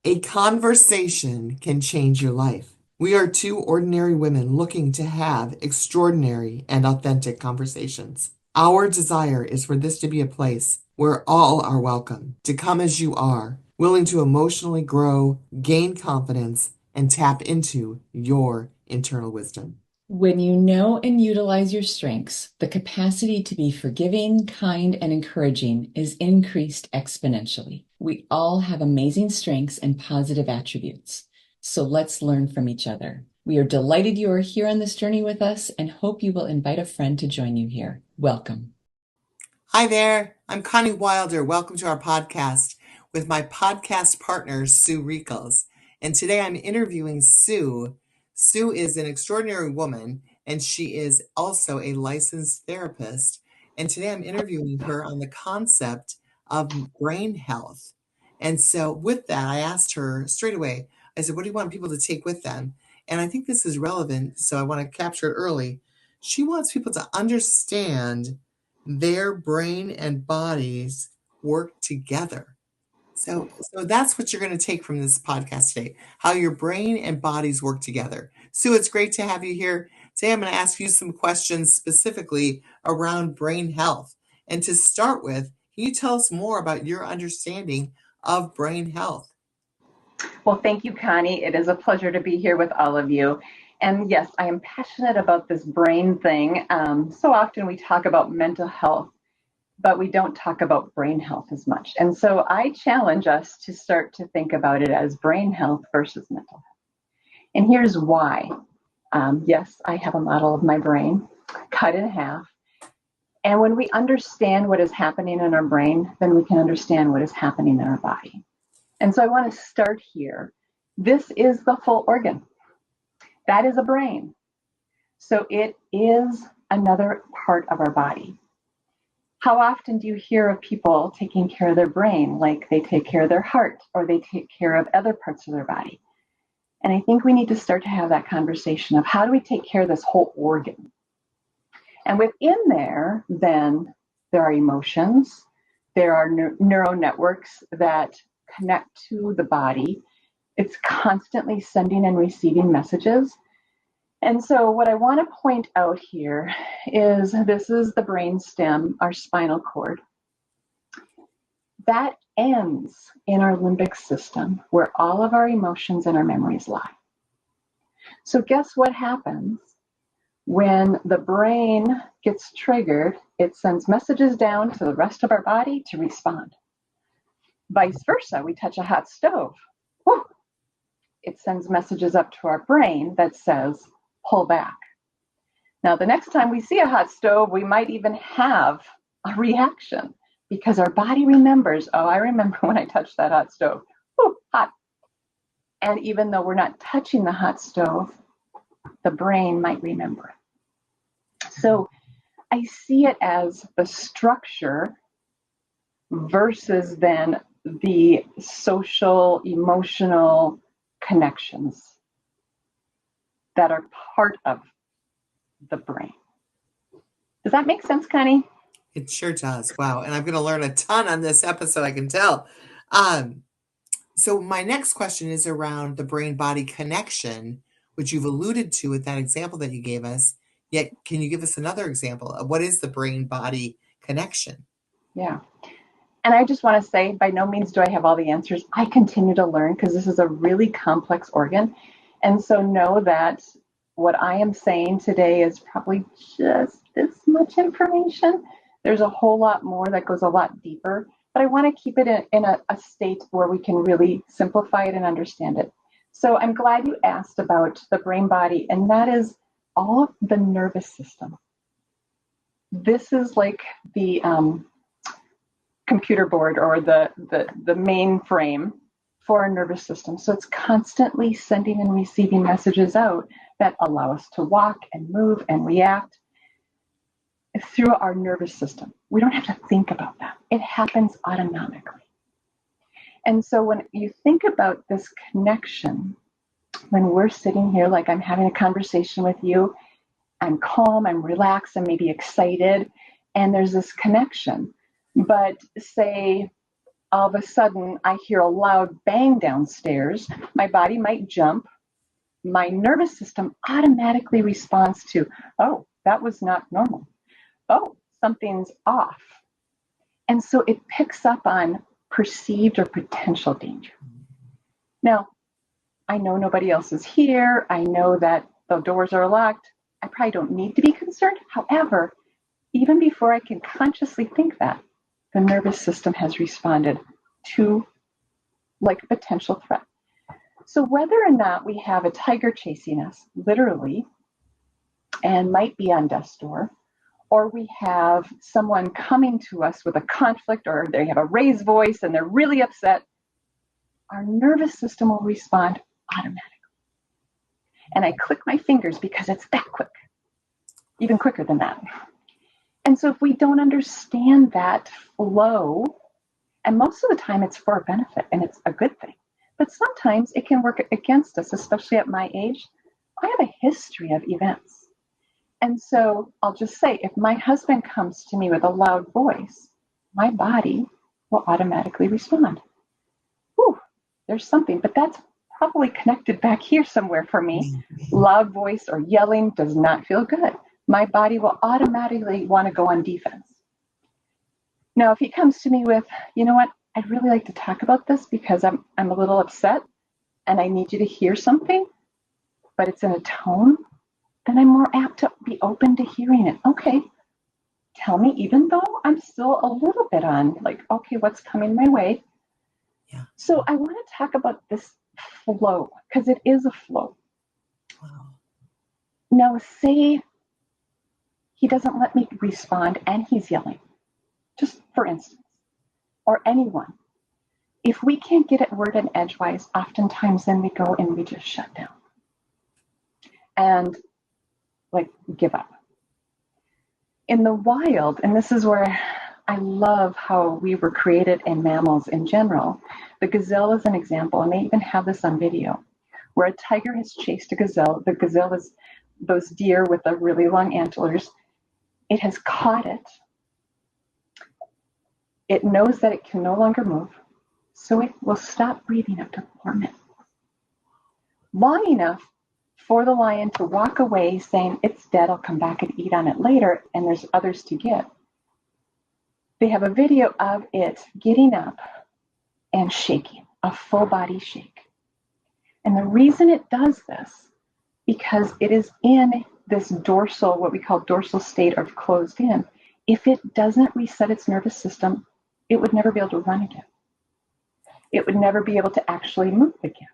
A conversation can change your life. We are two ordinary women looking to have extraordinary and authentic conversations. Our desire is for this to be a place where all are welcome, to come as you are, willing to emotionally grow, gain confidence, and tap into your internal wisdom. When you know and utilize your strengths, the capacity to be forgiving, kind, and encouraging is increased exponentially. We all have amazing strengths and positive attributes. So let's learn from each other. We are delighted you are here on this journey with us and hope you will invite a friend to join you here. Welcome. Hi there, I'm Connie Wilder. Welcome to our podcast with my podcast partner, Sue Rickles. And today I'm interviewing Sue. Sue is an extraordinary woman, and she is also a licensed therapist. And today I'm interviewing her on the concept of brain health. And so, with that, I asked her straight away, I said, what do you want people to take with them? And I think this is relevant, so I want to capture it early. She wants people to understand their brain and bodies work together. So that's what you're going to take from this podcast today, how your brain and bodies work together. Sue, it's great to have you here. Today I'm going to ask you some questions specifically around brain health. And to start with, can you tell us more about your understanding of brain health? Well, thank you, Connie. It is a pleasure to be here with all of you. And yes, I am passionate about this brain thing. So often we talk about mental health, but we don't talk about brain health as much. And so I challenge us to start to think about it as brain health versus mental health. And here's why. Yes, I have a model of my brain cut in half. And when we understand what is happening in our brain, then we can understand what is happening in our body. And so I want to start here. This is the full organ. That is a brain. So it is another part of our body. How often do you hear of people taking care of their brain, like they take care of their heart or they take care of other parts of their body? And I think we need to start to have that conversation of how do we take care of this whole organ? And within there, then there are emotions, there are neural networks that connect to the body. It's constantly sending and receiving messages. And so what I want to point out here is this is the brain stem, our spinal cord. That ends in our limbic system where all of our emotions and our memories lie. So guess what happens when the brain gets triggered? It sends messages down to the rest of our body to respond. Vice versa, we touch a hot stove. Whew, it sends messages up to our brain that says, pull back. Now, the next time we see a hot stove, we might even have a reaction because our body remembers, oh, I remember when I touched that hot stove. Whew, hot. And even though we're not touching the hot stove, the brain might remember it. So I see it as the structure versus then the social, emotional connections that are part of the brain. Does that make sense, Connie? It sure does. Wow. And I'm going to learn a ton on this episode, I can tell. So my next question is around the brain-body connection, which you've alluded to with that example that you gave us. Yet, can you give us another example of what is the brain-body connection? Yeah. And I just want to say, by no means do I have all the answers. I continue to learn because this is a really complex organ. And so know that what I am saying today is probably just this much information. There's a whole lot more that goes a lot deeper, but I want to keep it in a state where we can really simplify it and understand it. So I'm glad you asked about the brain body, and that is all of the nervous system. This is like the computer board or the mainframe for our nervous system. So it's constantly sending and receiving messages out that allow us to walk and move and react through our nervous system. We don't have to think about that. It happens automatically. And so when you think about this connection, when we're sitting here, like I'm having a conversation with you, I'm calm, I'm relaxed, I'm maybe excited, and there's this connection. But say all of a sudden I hear a loud bang downstairs. My body might jump. My nervous system automatically responds to, oh, that was not normal. Oh, something's off. And so it picks up on perceived or potential danger. Now, I know nobody else is here. I know that the doors are locked. I probably don't need to be concerned. However, even before I can consciously think that, the nervous system has responded to like a potential threat. So whether or not we have a tiger chasing us, literally, and might be on death's door, or we have someone coming to us with a conflict, or they have a raised voice and they're really upset, our nervous system will respond automatically. And I click my fingers because it's that quick, even quicker than that. And so if we don't understand that flow, and most of the time it's for our benefit and it's a good thing, but sometimes it can work against us, especially at my age. I have a history of events. And so I'll just say, if my husband comes to me with a loud voice, my body will automatically respond. Whew, there's something, but that's probably connected back here somewhere for me. Loud voice or yelling does not feel good. My body will automatically want to go on defense. Now, if he comes to me with, you know what, I'd really like to talk about this because I'm a little upset and I need you to hear something, but it's in a tone, then I'm more apt to be open to hearing it. Okay, tell me, even though I'm still a little bit on like, okay, what's coming my way? Yeah. So I want to talk about this flow because it is a flow. Wow. Now, say he doesn't let me respond and he's yelling, just for instance, or anyone. If we can't get it word and edgewise, oftentimes then we go and we just shut down and like give up. In the wild, and this is where I love how we were created in mammals in general. The gazelle is an example, and they even have this on video, where a tiger has chased a gazelle. The gazelle is those deer with the really long antlers. It has caught it. It knows that it can no longer move, so it will stop breathing after 4 minutes. Long enough for the lion to walk away saying, it's dead, I'll come back and eat on it later, and there's others to get. They have a video of it getting up and shaking, a full body shake. And the reason it does this, because it is in this dorsal, what we call dorsal state or closed in. If it doesn't reset its nervous system, it would never be able to run again. It would never be able to actually move again.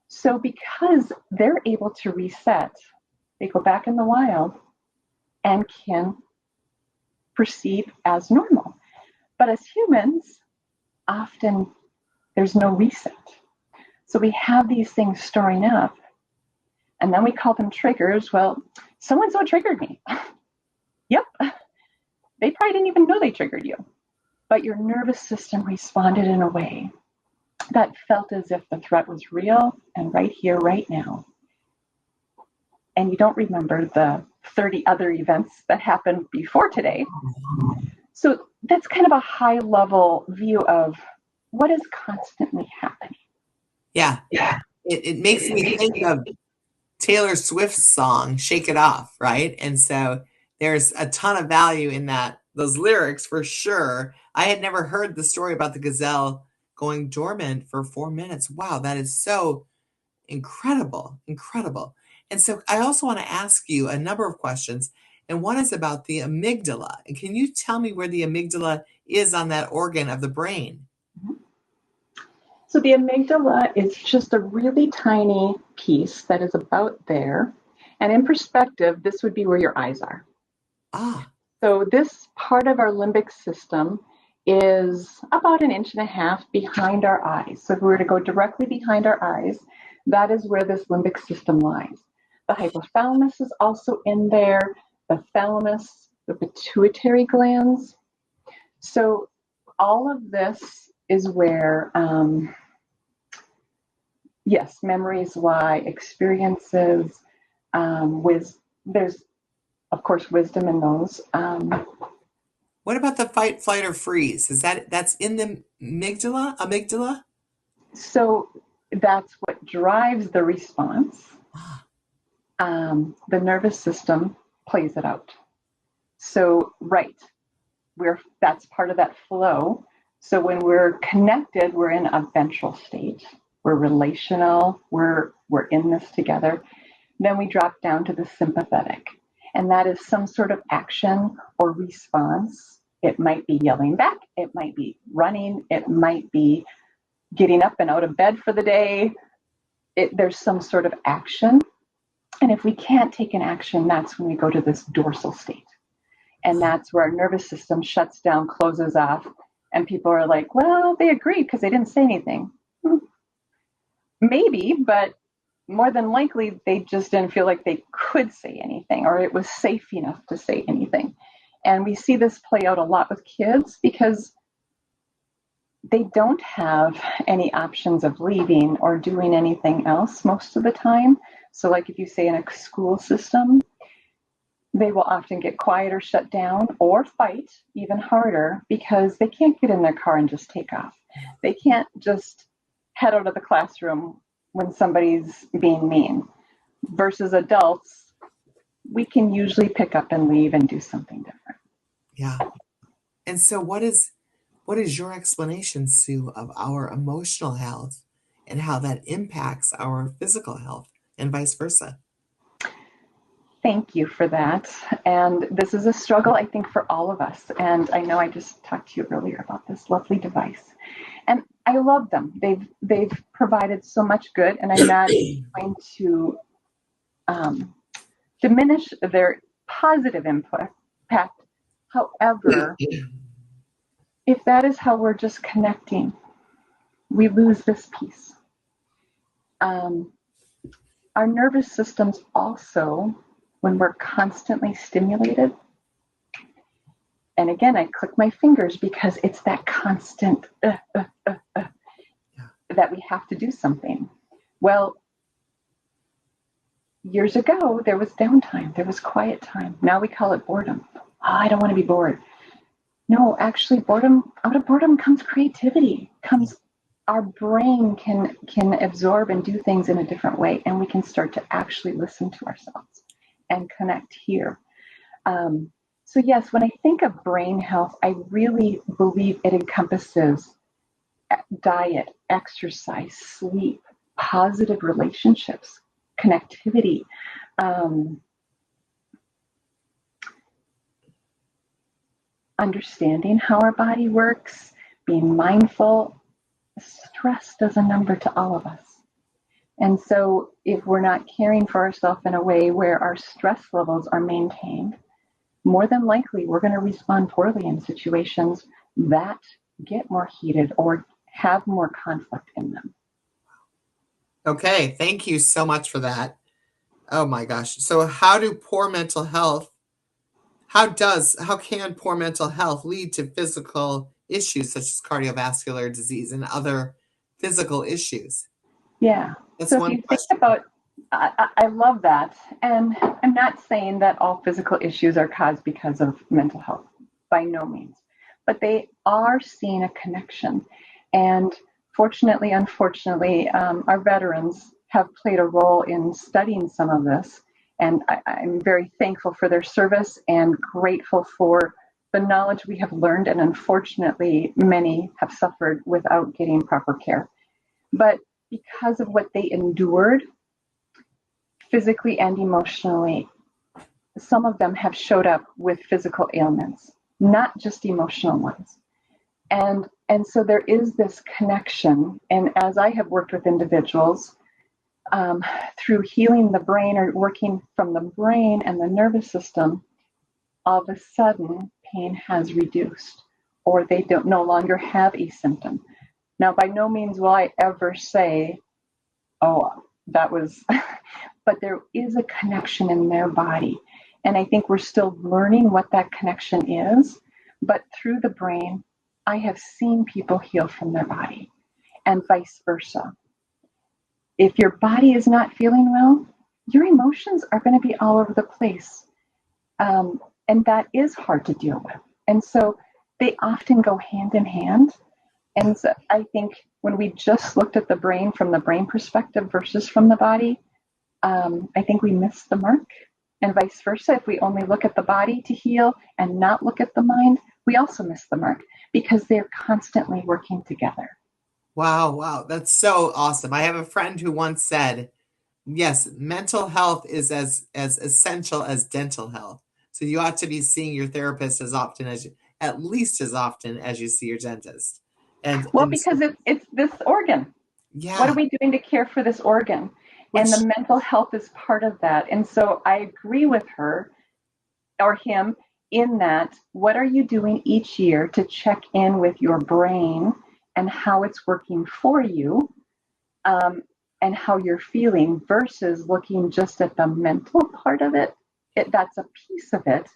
So because they're able to reset, they go back in the wild and can perceive as normal. But as humans, often there's no reset. So we have these things storing up, and then we call them triggers. Well, so-and-so triggered me. Yep. They probably didn't even know they triggered you. But your nervous system responded in a way that felt as if the threat was real and right here, right now. And you don't remember the 30 other events that happened before today. So that's kind of a high level view of what is constantly happening. Yeah. It makes me think of Taylor Swift's song, Shake It Off, right? And so there's a ton of value in those lyrics for sure. I had never heard the story about the gazelle going dormant for 4 minutes. Wow, that is so incredible. And so I also want to ask you a number of questions. And one is about the amygdala. And can you tell me where the amygdala is on that organ of the brain? So the amygdala is just a really tiny piece that is about there. And in perspective, this would be where your eyes are. Ah. So this part of our limbic system is about 1.5 inches behind our eyes. So if we were to go directly behind our eyes, that is where this limbic system lies. The hypothalamus is also in there, the thalamus, the pituitary glands. So all of this is where, yes, memories lie, experiences, there's, of course, wisdom in those. What about the fight, flight, or freeze? That's in the amygdala? Amygdala? So that's what drives the response. Ah, The nervous system plays it out. So, right, that's part of that flow. So when we're connected, we're in a ventral state. We're relational. We're in this together. Then we drop down to the sympathetic, and that is some sort of action or response. It might be yelling back. It might be running. It might be getting up and out of bed for the day. There's some sort of action. And if we can't take an action, that's when we go to this dorsal state. And that's where our nervous system shuts down, closes off, and people are like, well, they agreed because they didn't say anything. Maybe, but more than likely, they just didn't feel like they could say anything, or it was safe enough to say anything. And we see this play out a lot with kids because they don't have any options of leaving or doing anything else most of the time. So like if you say in a school system, they will often get quiet or shut down or fight even harder because they can't get in their car and just take off. They can't just head out of the classroom when somebody's being mean. Versus adults, we can usually pick up and leave and do something different. yeah. And so what is your explanation, Sue, of our emotional health and how that impacts our physical health and vice versa? Thank you for that. And this is a struggle, I think, for all of us. And I know I just talked to you earlier about this lovely device. And I love them. They've provided so much good, and I'm not going to diminish their positive impact. However, if that is how we're just connecting, we lose this piece. Our nervous systems also, when we're constantly stimulated, and again, I click my fingers because it's that constant that we have to do something. Well, years ago, there was downtime. There was quiet time. Now we call it boredom. Oh, I don't want to be bored. No, actually, out of boredom comes creativity, comes our brain can absorb and do things in a different way, and we can start to actually listen to ourselves and connect here. So yes, when I think of brain health, I really believe it encompasses diet, exercise, sleep, positive relationships, connectivity, understanding how our body works, being mindful. Stress does a number to all of us. And so if we're not caring for ourselves in a way where our stress levels are maintained, more than likely we're going to respond poorly in situations that get more heated or have more conflict in them. Okay, thank you so much for that. Oh my gosh. So how can poor mental health lead to physical issues such as cardiovascular disease and other physical issues? Yeah. That's So if one you think question. about, I love that. And I'm not saying that all physical issues are caused because of mental health, by no means. But they are seeing a connection. And fortunately, unfortunately, our veterans have played a role in studying some of this. And I'm very thankful for their service and grateful for the knowledge we have learned. And unfortunately, many have suffered without getting proper care. But because of what they endured physically and emotionally, some of them have showed up with physical ailments, not just emotional ones. And so there is this connection. And as I have worked with individuals through healing the brain or working from the brain and the nervous system, all of a sudden pain has reduced or they don't no longer have a symptom. Now, by no means will I ever say, oh, that was, but there is a connection in their body. And I think we're still learning what that connection is. But through the brain, I have seen people heal from their body and vice versa. If your body is not feeling well, your emotions are going to be all over the place. And that is hard to deal with. And so they often go hand in hand. And so I think when we just looked at the brain from the brain perspective versus from the body, I think we miss the mark. And vice versa, if we only look at the body to heal and not look at the mind, we also miss the mark because they're constantly working together. Wow, wow, that's so awesome. I have a friend who once said, yes, mental health is as essential as dental health. So you ought to be seeing your therapist as often as at least as often as you see your dentist. Well, And so, because it's this organ. What are yeah, we doing to care for this organ? And which the mental health is part of that. And so I agree with her or him in that. What are you doing each year to check in with your brain and how it's working for you, and how you're feeling versus looking just at the mental part of it? That's a piece of it,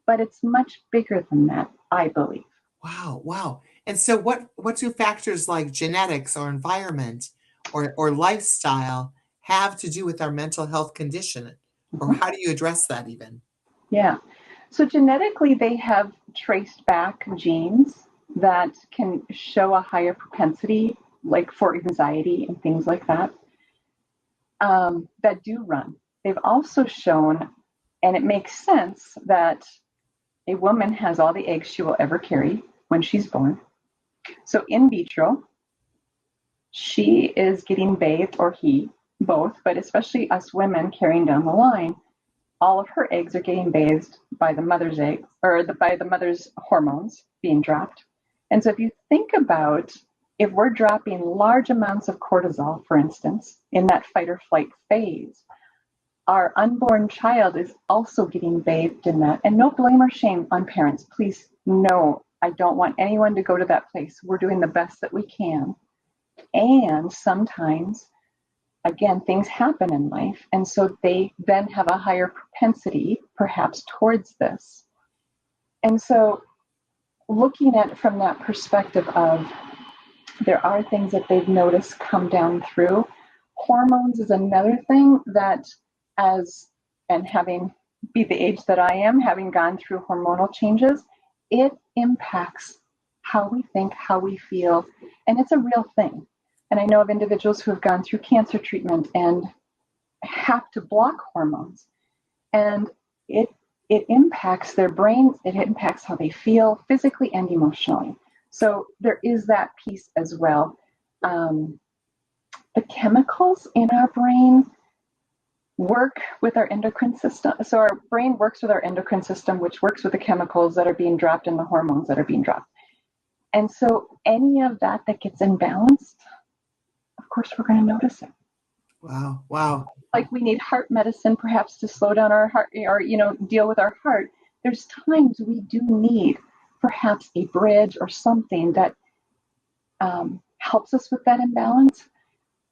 but it's much bigger than that, I believe. wow, wow. And so what do factors like genetics or environment or lifestyle have to do with our mental health condition? Or Mhm. how do you address that even? Yeah. So genetically, they have traced back genes that can show a higher propensity, like for anxiety and things like that, that do run. They've also shown, and it makes sense, that a woman has all the eggs she will ever carry when she's born. So in vitro, she is getting bathed, or he, both, but especially us women carrying down the line, all of her eggs are getting bathed by the mother's eggs, or by the mother's hormones being dropped. And so if you think about, if we're dropping large amounts of cortisol, for instance, in that fight or flight phase, our unborn child is also getting bathed in that. And no blame or shame on parents. Please, no, I don't want anyone to go to that place. We're doing the best that we can. And sometimes, again, things happen in life. And so they then have a higher propensity, perhaps, towards this. And so looking at it from that perspective of, there are things that they've noticed come down through. Hormones is another thing that, as, and having be the age that I am, having gone through hormonal changes, it impacts how we think, how we feel, and it's a real thing. And I know of individuals who have gone through cancer treatment and have to block hormones, and it it impacts their brain, it impacts how they feel physically and emotionally. So there is that piece as well. um, the chemicals in our brain work with our endocrine system. So our brain works with our endocrine system, which works with the chemicals that are being dropped and the hormones that are being dropped. And so any of that that gets imbalanced, of course we're going to notice it. Wow, wow. Like we need heart medicine perhaps to slow down our heart, or deal with our heart. There's times we do need perhaps a bridge or something that helps us with that imbalance.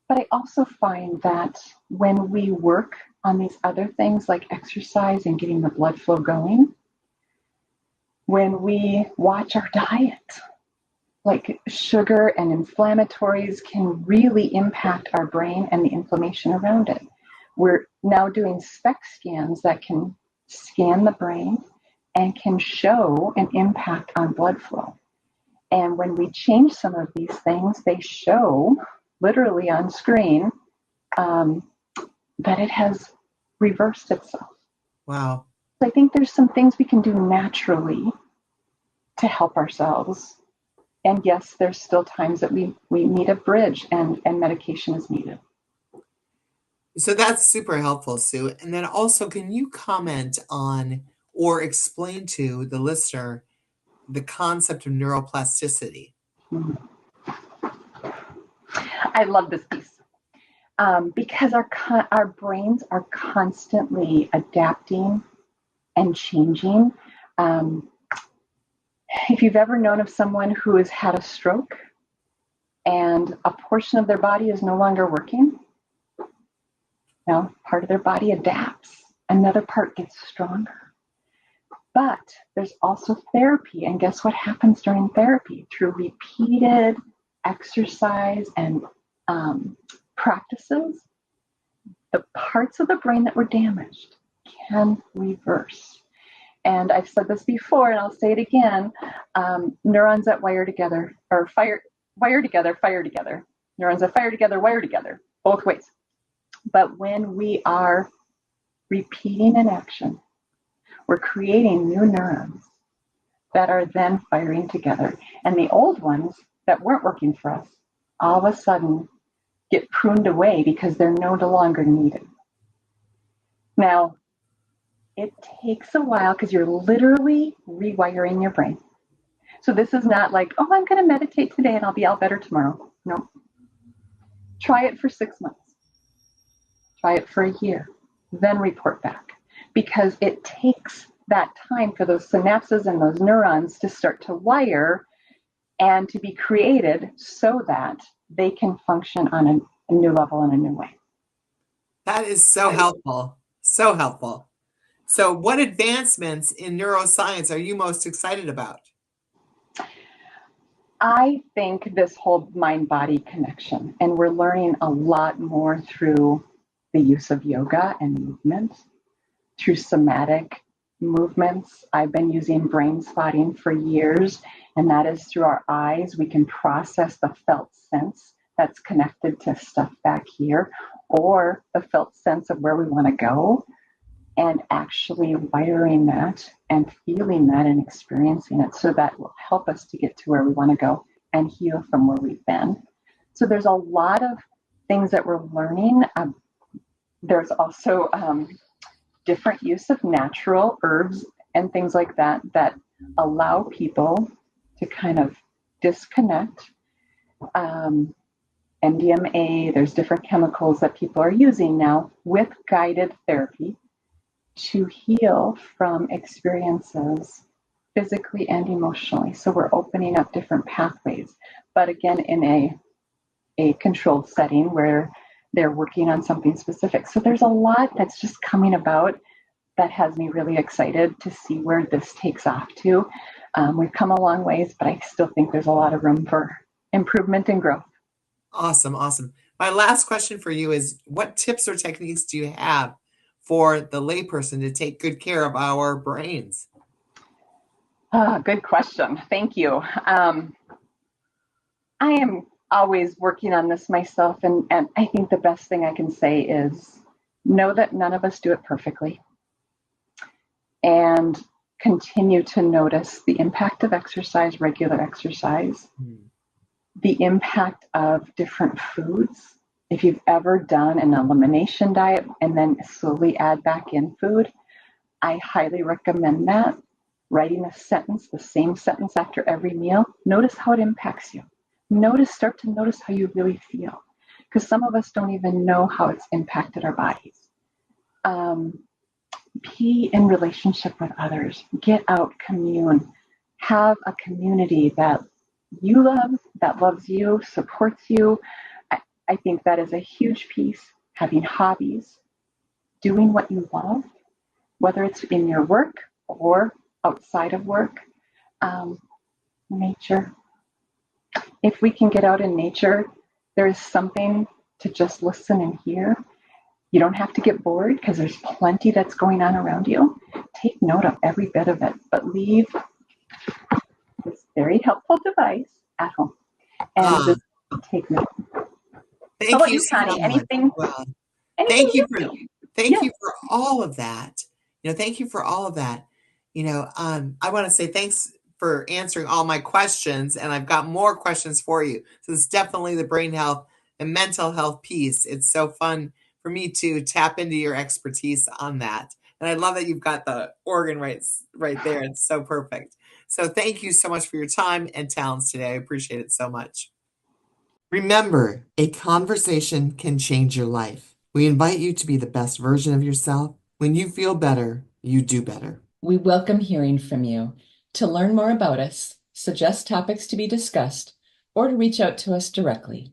But I also find that when we work on these other things like exercise and getting the blood flow going, when we watch our diet, like sugar and inflammatories can really impact our brain and the inflammation around it. We're now doing SPECT scans that can scan the brain and can show an impact on blood flow. And when we change some of these things, they show literally on screen that it has reversed itself. Wow. So I think there's some things we can do naturally to help ourselves. And yes, there's still times that we need a bridge, and medication is needed. So that's super helpful, Sue. And then also, can you comment on or explain to the listener the concept of neuroplasticity? I love this piece, because our brains are constantly adapting and changing. Um, if you've ever known of someone who has had a stroke and a portion of their body is no longer working, part of their body adapts, another part gets stronger. But there's also therapy, and guess what happens during therapy? Through repeated exercise and practices, the parts of the brain that were damaged can reverse. And I've said this before, and I'll say it again. Neurons that wire together, or wire together, fire together. Neurons that fire together, wire together, both ways. But when we are repeating an action, we're creating new neurons that are then firing together. And the old ones that weren't working for us all of a sudden get pruned away because they're no longer needed. Now, it takes a while because you're literally rewiring your brain. So this is not like, oh, I'm going to meditate today and I'll be all better tomorrow. No. Try it for 6 months. Try it for a year. Then report back. Because it takes that time for those synapses and those neurons to start to wire and to be created so that they can function on a new level in a new way. That is so helpful. So helpful. So what advancements in neuroscience are you most excited about? I think this whole mind-body connection, and we're learning a lot more through the use of yoga and movement, through somatic movements. I've been using brain spotting for years, and that is through our eyes. We can process the felt sense that's connected to stuff back here, or the felt sense of where we want to go, and actually wiring that and feeling that and experiencing it, so that will help us to get to where we want to go and heal from where we've been. So there's a lot of things that we're learning. There's also different use of natural herbs and things like that that allow people to kind of disconnect. MDMA, there's different chemicals that people are using now with guided therapy to heal from experiences physically and emotionally. So we're opening up different pathways, but again, in a controlled setting where they're working on something specific. So there's a lot that's just coming about that has me really excited to see where this takes off to. We've come a long ways, but I still think there's a lot of room for improvement and growth. Awesome. Awesome. My last question for you is, what tips or techniques do you have for the layperson to take good care of our brains? Good question. Thank you. I am always working on this myself, and I think the best thing I can say is know that none of us do it perfectly, and continue to notice the impact of exercise, regular exercise, the impact of different foods. If you've ever done an elimination diet and then slowly add back in food, I highly recommend that. Writing a sentence, the same sentence after every meal, notice how it impacts you. Start to notice how you really feel. Because some of us don't even know how it's impacted our bodies. Be in relationship with others. Get out, commune. Have a community that you love, that loves you, supports you. I think that is a huge piece. Having hobbies, doing what you love, whether it's in your work or outside of work. Nature. If we can get out in nature, there is something to just listen and hear. You don't have to get bored because there's plenty that's going on around you. Take note of every bit of it, but leave this very helpful device at home and just take note. Thank How about you you, so Connie? much. Anything? Well, Anything thank you for all of that. Thank you for all of that. I want to say thanks for answering all my questions, and I've got more questions for you. So it's definitely the brain health and mental health piece. It's so fun for me to tap into your expertise on that. And I love that you've got the organ right there. It's so perfect. So thank you so much for your time and talents today. I appreciate it so much. Remember, a conversation can change your life. We invite you to be the best version of yourself. When you feel better, you do better. We welcome hearing from you. To learn more about us, suggest topics to be discussed, or to reach out to us directly,